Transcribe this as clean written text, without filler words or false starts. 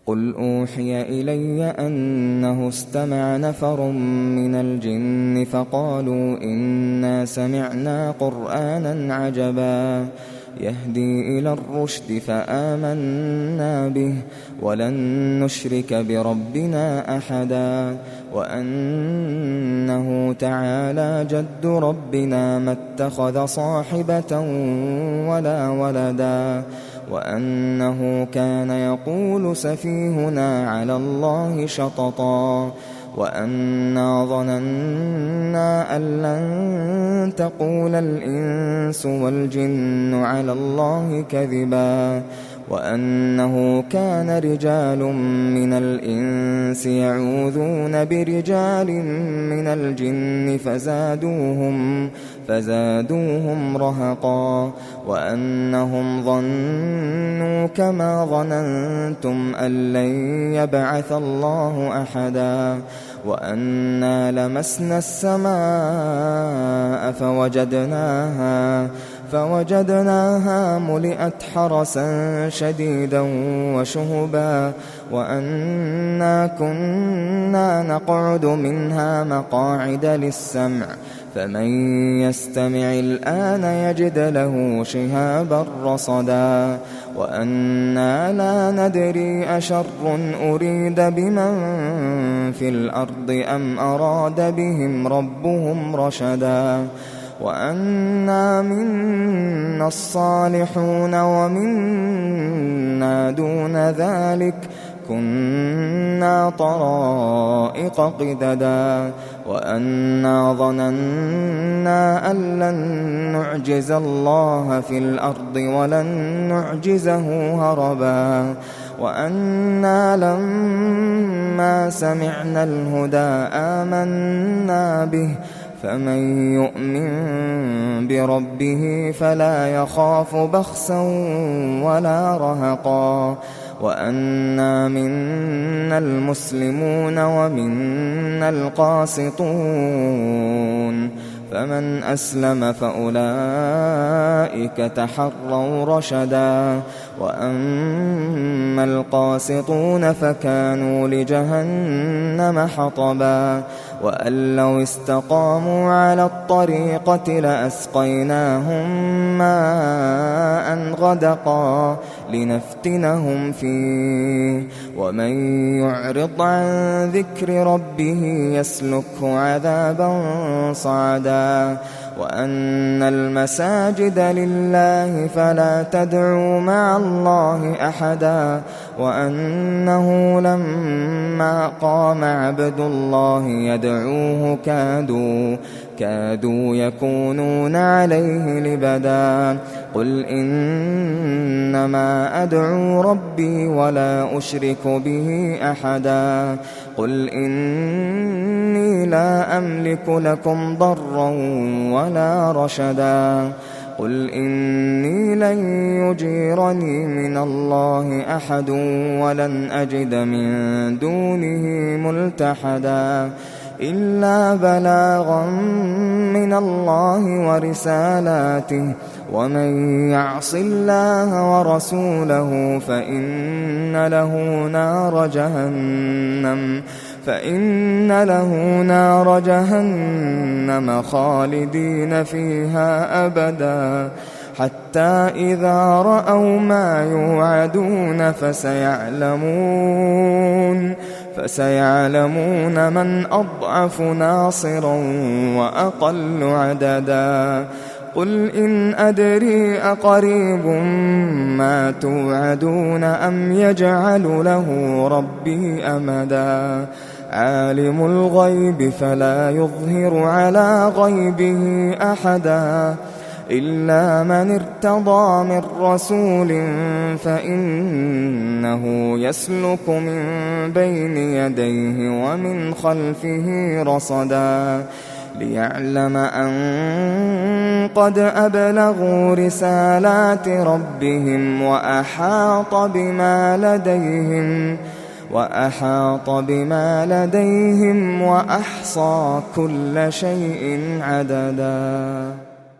قل أوحي إلي أنه استمع نفر من الجن فقالوا إنا سمعنا قرآنا عجبا يهدي إلى الرشد فآمنا به ولن نشرك بربنا أحدا وأنه تعالى جد ربنا ما اتخذ صاحبة ولا ولدا وأنه كان يقول سفيهنا على الله شططا وأنا ظننا أن لن تقول الإنس والجن على الله كذبا وأنه كان رجال من الإنس يعوذون برجال من الجن فزادوهم رهقا وأنهم ظنوا كما ظننتم أن لن يبعث الله أحدا وأنا لمسنا السماء فوجدناها ملئت حرسا شديدا وشهبا وأنا كنا نقعد منها مقاعد للسمع فمن يستمع الآن يجد له شهابا رصدا وأنا لا ندري أشر أريد بمن في الأرض أم أراد بهم ربهم رشدا وأنا منا الصالحون ومنا دون ذلك كنا طرائق قددا وأنا ظننا أن لن نعجز الله في الأرض ولن نعجزه هربا وأنا لما سمعنا الهدى آمنا به فمن يؤمن بربه فلا يخاف بخسا ولا رهقا وأنا منا المسلمون ومنا القاسطون فمن أسلم فأولئك تحروا رشدا وأما القاسطون فكانوا لجهنم حطبا وأن لو استقاموا على الطريقة لأسقيناهم ماء غدقا لنفتنهم فيه ومن يعرض عن ذكر ربه يسلكه عذابا صعدا وأن المساجد لله فلا تدعوا مع الله أحدا وأنه لما قام عبد الله يدعوه كادوا يكونون عليه لبدا قل إنما أدعو ربي ولا أشرك به أحدا قل إني لا أملك لكم ضرا ولا رشدا قل إني لن يجيرني من الله أحد ولن أجد من دونه ملتحدا إلا بلاغا من الله ورسالاته ومن يعص الله ورسوله فإن له نار جهنم خالدين فيها أبدا حتى إذا رأوا ما يوعدون فسيعلمون من أضعف ناصرا وأقل عددا قل إن أدري أقريب ما توعدون أم يجعل له ربي أمدا عالم الغيب فلا يظهر على غيبه أحدا إلا من ارتضى من رسول فإنه يسلك من بين يديه ومن خلفه رصدا ليعلم أن قد أبلغوا رسالات ربهم وأحاط بما لديهم وأحصى كل شيء عددا.